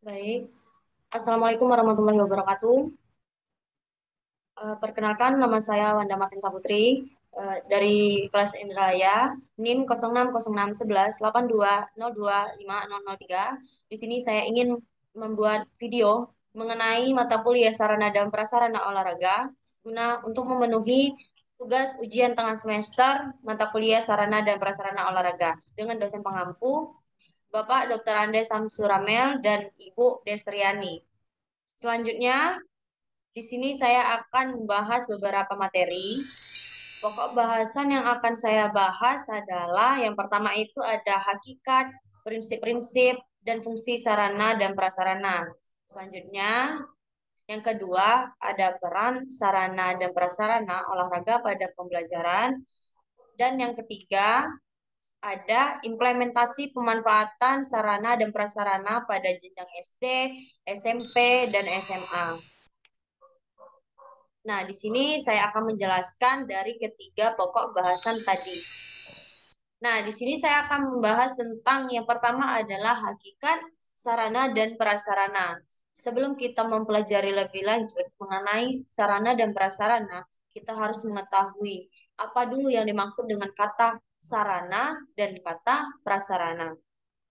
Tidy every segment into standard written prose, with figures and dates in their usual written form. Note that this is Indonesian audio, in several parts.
Baik, Assalamualaikum warahmatullahi wabarakatuh. Perkenalkan, nama saya Wanda Martin Saputri dari kelas Indralaya, NIM 06061182025003. Di sini saya ingin membuat video mengenai mata kuliah sarana dan prasarana olahraga guna untuk memenuhi tugas ujian tengah semester mata kuliah sarana dan prasarana olahraga dengan dosen pengampu Bapak Dr. Ande Samsuramel dan Ibu Destriani. Selanjutnya, di sini saya akan membahas beberapa materi. Pokok bahasan yang akan saya bahas adalah yang pertama itu ada hakikat, prinsip-prinsip, dan fungsi sarana dan prasarana. Selanjutnya, yang kedua ada peran sarana dan prasarana olahraga pada pembelajaran. Dan yang ketiga ada implementasi pemanfaatan sarana dan prasarana pada jenjang SD, SMP, dan SMA. Nah, di sini saya akan menjelaskan dari ketiga pokok bahasan tadi. Nah, di sini saya akan membahas tentang yang pertama adalah hakikat sarana dan prasarana. Sebelum kita mempelajari lebih lanjut mengenai sarana dan prasarana, kita harus mengetahui apa dulu yang dimaksud dengan kata sarana dan kata prasarana.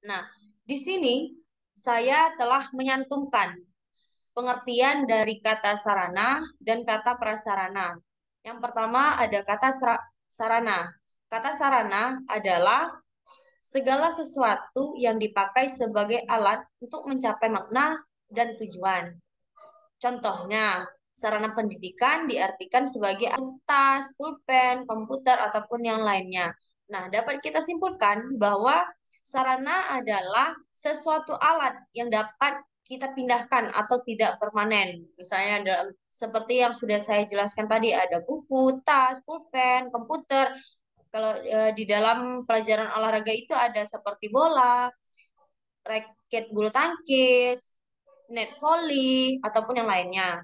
Nah, di sini saya telah menyantumkan pengertian dari kata sarana dan kata prasarana. Yang pertama ada kata sarana. Kata sarana adalah segala sesuatu yang dipakai sebagai alat untuk mencapai makna dan tujuan. Contohnya, sarana pendidikan diartikan sebagai tas, pulpen, komputer, ataupun yang lainnya. Nah, dapat kita simpulkan bahwa sarana adalah sesuatu alat yang dapat kita pindahkan atau tidak permanen. Misalnya dalam seperti yang sudah saya jelaskan tadi ada buku, tas, pulpen, komputer. Kalau di dalam pelajaran olahraga itu ada seperti bola, raket bulu tangkis, net volley, ataupun yang lainnya.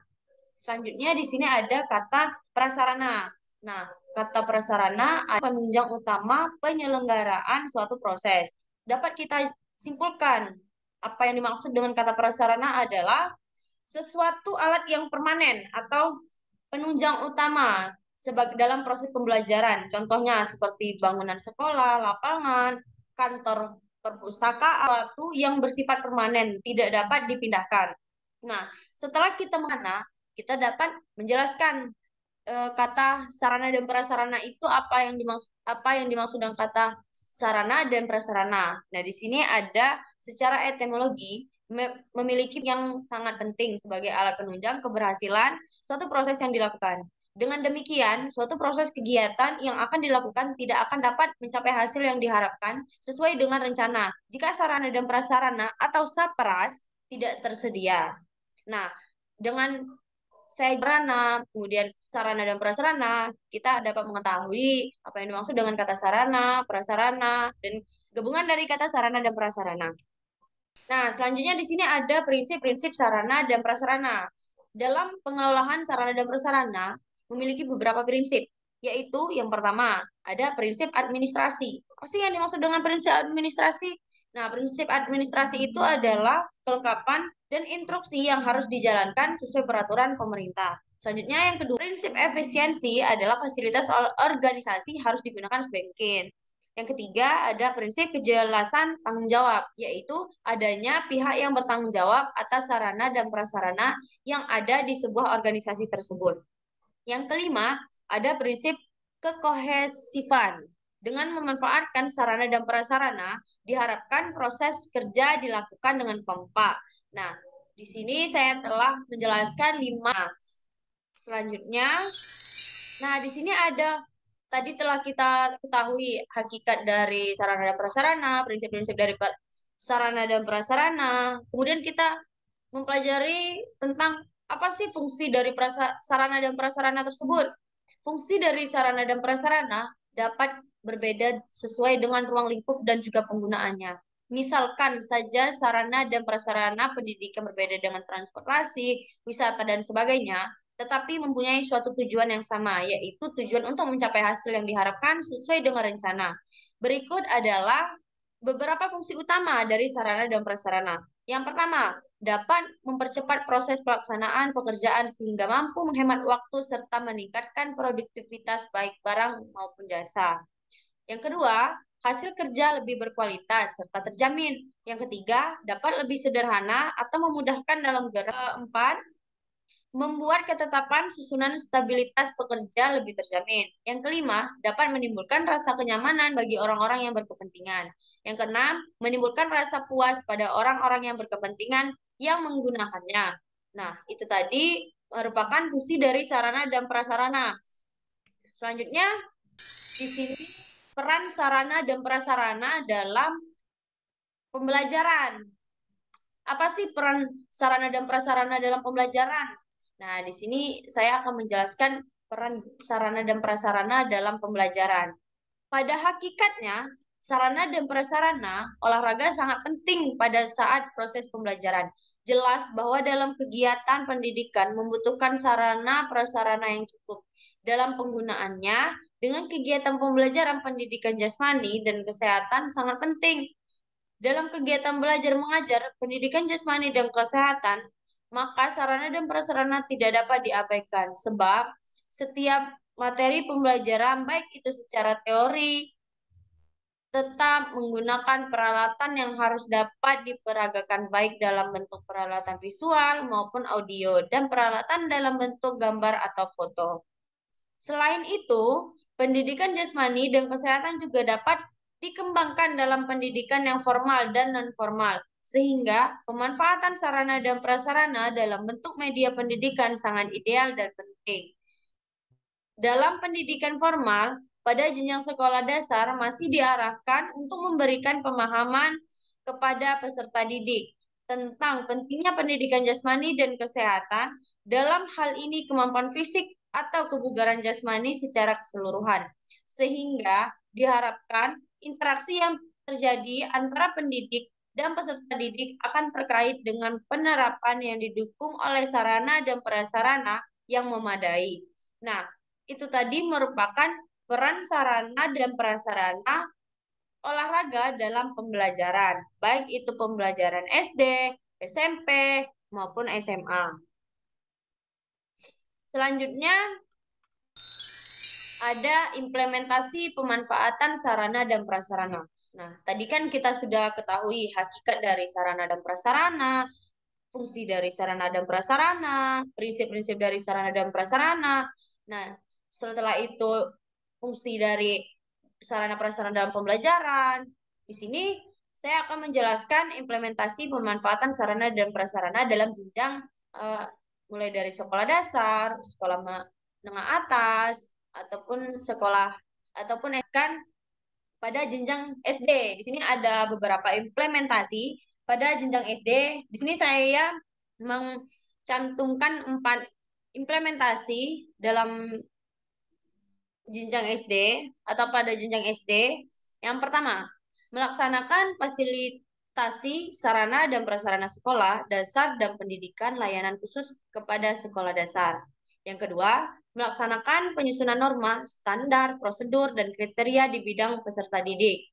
Selanjutnya di sini ada kata prasarana. Nah, kata prasarana adalah penunjang utama penyelenggaraan suatu proses. Dapat kita simpulkan apa yang dimaksud dengan kata prasarana adalah sesuatu alat yang permanen atau penunjang utama sebagai dalam proses pembelajaran. Contohnya seperti bangunan sekolah, lapangan, kantor perpustakaan, suatu yang bersifat permanen, tidak dapat dipindahkan. Nah, setelah kita mengenal, kita dapat menjelaskan kata sarana dan prasarana itu apa yang dimaksud dengan kata sarana dan prasarana. Nah, di sini ada secara etimologi memiliki yang sangat penting sebagai alat penunjang keberhasilan suatu proses yang dilakukan. Dengan demikian, suatu proses kegiatan yang akan dilakukan tidak akan dapat mencapai hasil yang diharapkan sesuai dengan rencana jika sarana dan prasarana atau sapras tidak tersedia. Nah, dengan saya sarana, kemudian sarana dan prasarana, kita dapat mengetahui apa yang dimaksud dengan kata sarana, prasarana, dan gabungan dari kata sarana dan prasarana. Nah, selanjutnya di sini ada prinsip-prinsip sarana dan prasarana. Dalam pengelolaan sarana dan prasarana memiliki beberapa prinsip, yaitu yang pertama ada prinsip administrasi. Apa sih yang dimaksud dengan prinsip administrasi? Nah, prinsip administrasi itu adalah kelengkapan dan instruksi yang harus dijalankan sesuai peraturan pemerintah. Selanjutnya yang kedua, prinsip efisiensi adalah fasilitas organisasi harus digunakan sebaik mungkin. Yang ketiga, ada prinsip kejelasan tanggung jawab, yaitu adanya pihak yang bertanggung jawab atas sarana dan prasarana yang ada di sebuah organisasi tersebut. Yang kelima, ada prinsip kekohesifan. Dengan memanfaatkan sarana dan prasarana, diharapkan proses kerja dilakukan dengan kompak. Nah, di sini saya telah menjelaskan 5. Selanjutnya, nah di sini ada tadi telah kita ketahui hakikat dari sarana dan prasarana, prinsip-prinsip dari sarana dan prasarana. Kemudian kita mempelajari tentang apa sih fungsi dari sarana dan prasarana tersebut. Fungsi dari sarana dan prasarana dapat berbeda sesuai dengan ruang lingkup dan juga penggunaannya. Misalkan saja sarana dan prasarana pendidikan berbeda dengan transportasi, wisata, dan sebagainya, tetapi mempunyai suatu tujuan yang sama, yaitu tujuan untuk mencapai hasil yang diharapkan sesuai dengan rencana. Berikut adalah beberapa fungsi utama dari sarana dan prasarana. Yang pertama, dapat mempercepat proses pelaksanaan pekerjaan sehingga mampu menghemat waktu serta meningkatkan produktivitas baik barang maupun jasa. Yang kedua, hasil kerja lebih berkualitas serta terjamin. Yang ketiga, dapat lebih sederhana atau memudahkan dalam gerak. Keempat, membuat ketetapan susunan stabilitas pekerja lebih terjamin. Yang kelima, dapat menimbulkan rasa kenyamanan bagi orang-orang yang berkepentingan. Yang keenam, menimbulkan rasa puas pada orang-orang yang berkepentingan yang menggunakannya. Nah, itu tadi merupakan fungsi dari sarana dan prasarana. Selanjutnya, di sini peran sarana dan prasarana dalam pembelajaran. Apa sih peran sarana dan prasarana dalam pembelajaran? Nah, di sini saya akan menjelaskan peran sarana dan prasarana dalam pembelajaran. Pada hakikatnya, sarana dan prasarana olahraga sangat penting pada saat proses pembelajaran. Jelas bahwa dalam kegiatan pendidikan membutuhkan sarana prasarana yang cukup. Dalam penggunaannya, dengan kegiatan pembelajaran pendidikan jasmani dan kesehatan sangat penting dalam kegiatan belajar mengajar, pendidikan jasmani dan kesehatan, maka sarana dan prasarana tidak dapat diabaikan sebab setiap materi pembelajaran baik itu secara teori tetap menggunakan peralatan yang harus dapat diperagakan baik dalam bentuk peralatan visual maupun audio dan peralatan dalam bentuk gambar atau foto. Selain itu, pendidikan jasmani dan kesehatan juga dapat dikembangkan dalam pendidikan yang formal dan non-formal, sehingga pemanfaatan sarana dan prasarana dalam bentuk media pendidikan sangat ideal dan penting. Dalam pendidikan formal, pada jenjang sekolah dasar masih diarahkan untuk memberikan pemahaman kepada peserta didik tentang pentingnya pendidikan jasmani dan kesehatan, dalam hal ini kemampuan fisik atau kebugaran jasmani secara keseluruhan. Sehingga diharapkan interaksi yang terjadi antara pendidik dan peserta didik akan terkait dengan penerapan yang didukung oleh sarana dan prasarana yang memadai. Nah, itu tadi merupakan peran sarana dan prasarana olahraga dalam pembelajaran, baik itu pembelajaran SD, SMP, maupun SMA. Selanjutnya ada implementasi pemanfaatan sarana dan prasarana. Nah, tadi kan kita sudah ketahui hakikat dari sarana dan prasarana, fungsi dari sarana dan prasarana, prinsip-prinsip dari sarana dan prasarana. Nah, setelah itu fungsi dari sarana prasarana dalam pembelajaran. Di sini saya akan menjelaskan implementasi pemanfaatan sarana dan prasarana dalam jenjang mulai dari sekolah dasar, sekolah menengah atas, ataupun sekolah ataupun kan pada jenjang SD. Di sini ada beberapa implementasi pada jenjang SD. Di sini saya mencantumkan 4 implementasi dalam jenjang SD atau pada jenjang SD. Yang pertama, melaksanakan fasilitasi sarana dan prasarana sekolah dasar dan pendidikan layanan khusus kepada sekolah dasar. Yang kedua, melaksanakan penyusunan norma, standar, prosedur, dan kriteria di bidang peserta didik,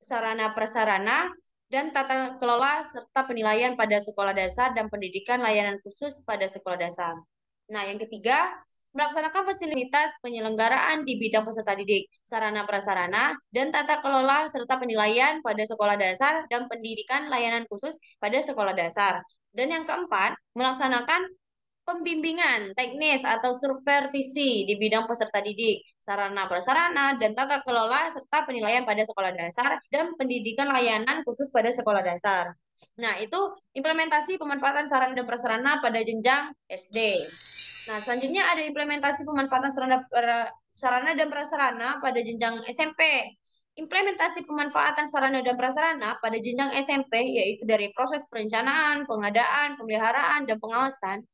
sarana prasarana, dan tata kelola serta penilaian pada sekolah dasar dan pendidikan layanan khusus pada sekolah dasar. Nah, yang ketiga, melaksanakan fasilitas penyelenggaraan di bidang peserta didik, sarana prasarana, dan tata kelola serta penilaian pada sekolah dasar dan pendidikan layanan khusus pada sekolah dasar. Dan yang keempat, melaksanakan pembimbingan teknis atau supervisi di bidang peserta didik, sarana prasarana, dan tata kelola serta penilaian pada sekolah dasar dan pendidikan layanan khusus pada sekolah dasar. Nah, itu implementasi pemanfaatan sarana dan prasarana pada jenjang SD. Nah, selanjutnya ada implementasi pemanfaatan sarana dan prasarana pada jenjang SMP. Implementasi pemanfaatan sarana dan prasarana pada jenjang SMP yaitu dari proses perencanaan, pengadaan, pemeliharaan, dan pengawasan.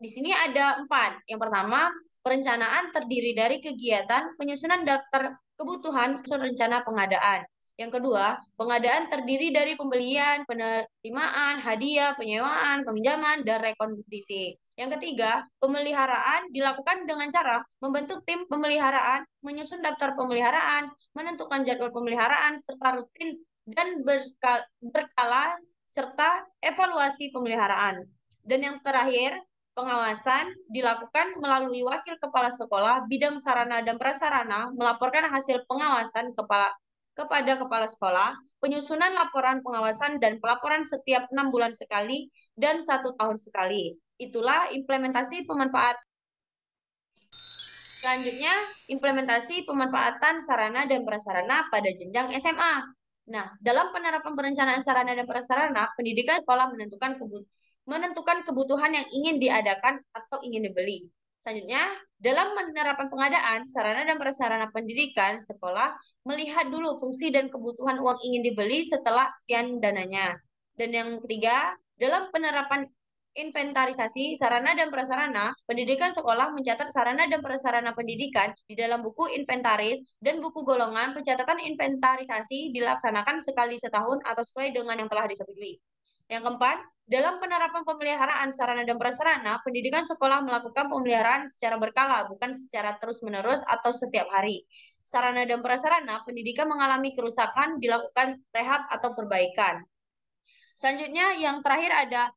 Di sini ada 4. Yang pertama, perencanaan terdiri dari kegiatan penyusunan daftar kebutuhan rencana pengadaan. Yang kedua, pengadaan terdiri dari pembelian, penerimaan, hadiah, penyewaan, peminjaman, dan rekondisi. Yang ketiga, pemeliharaan dilakukan dengan cara membentuk tim pemeliharaan, menyusun daftar pemeliharaan, menentukan jadwal pemeliharaan, serta rutin dan berkala serta evaluasi pemeliharaan. Dan yang terakhir, pengawasan dilakukan melalui wakil kepala sekolah bidang sarana dan prasarana melaporkan hasil pengawasan kepada kepala sekolah, penyusunan laporan pengawasan dan pelaporan setiap 6 bulan sekali dan 1 tahun sekali. Itulah implementasi pemanfaat. Selanjutnya, implementasi pemanfaatan sarana dan prasarana pada jenjang SMA. Nah, dalam penerapan perencanaan sarana dan prasarana, pendidikan sekolah menentukan kebutuhan yang ingin diadakan atau ingin dibeli. Selanjutnya, dalam penerapan pengadaan sarana dan prasarana pendidikan, sekolah melihat dulu fungsi dan kebutuhan uang ingin dibeli setelah sekian dananya. Dan yang ketiga, dalam penerapan inventarisasi sarana dan prasarana, pendidikan sekolah mencatat sarana dan prasarana pendidikan di dalam buku inventaris dan buku golongan. Pencatatan inventarisasi dilaksanakan sekali setahun atau sesuai dengan yang telah disetujui. Yang keempat, dalam penerapan pemeliharaan sarana dan prasarana, pendidikan sekolah melakukan pemeliharaan secara berkala, bukan secara terus-menerus atau setiap hari. Sarana dan prasarana pendidikan mengalami kerusakan, dilakukan rehab atau perbaikan. Selanjutnya, yang terakhir ada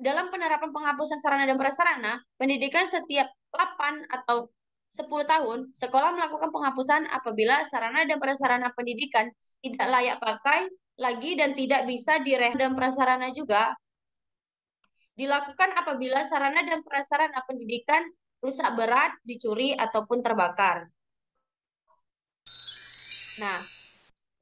dalam penerapan penghapusan sarana dan prasarana, pendidikan setiap 8 atau 10 tahun, sekolah melakukan penghapusan apabila sarana dan prasarana pendidikan tidak layak pakai lagi dan tidak bisa direhab, dan prasarana juga dilakukan apabila sarana dan prasarana pendidikan rusak berat, dicuri, ataupun terbakar. Nah,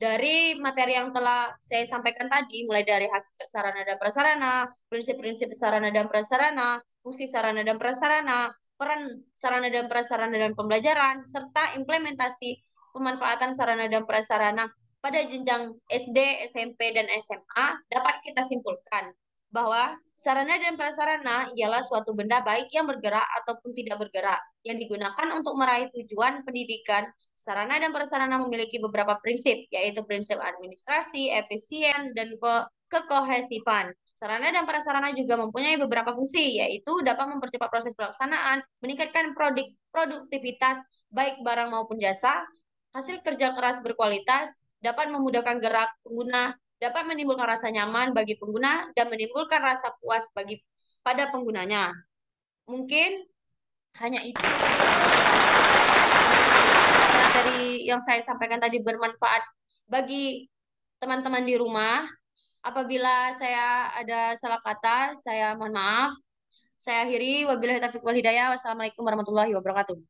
dari materi yang telah saya sampaikan tadi, mulai dari hakikat sarana dan prasarana, prinsip-prinsip sarana dan prasarana, fungsi sarana dan prasarana, peran sarana dan prasarana dan pembelajaran, serta implementasi pemanfaatan sarana dan prasarana pada jenjang SD, SMP, dan SMA, dapat kita simpulkan bahwa sarana dan prasarana ialah suatu benda baik yang bergerak ataupun tidak bergerak, yang digunakan untuk meraih tujuan pendidikan. Sarana dan prasarana memiliki beberapa prinsip, yaitu prinsip administrasi, efisien, dan kekohesifan. Sarana dan prasarana juga mempunyai beberapa fungsi, yaitu dapat mempercepat proses pelaksanaan, meningkatkan produktivitas baik barang maupun jasa, hasil kerja keras berkualitas, dapat memudahkan gerak pengguna, dapat menimbulkan rasa nyaman bagi pengguna, dan menimbulkan rasa puas pada penggunanya. Mungkin hanya itu materi yang saya sampaikan tadi bermanfaat bagi teman-teman di rumah. Apabila saya ada salah kata, saya mohon maaf. Saya akhiri. Wabillahi taufiq wal hidayah. Wassalamualaikum warahmatullahi wabarakatuh.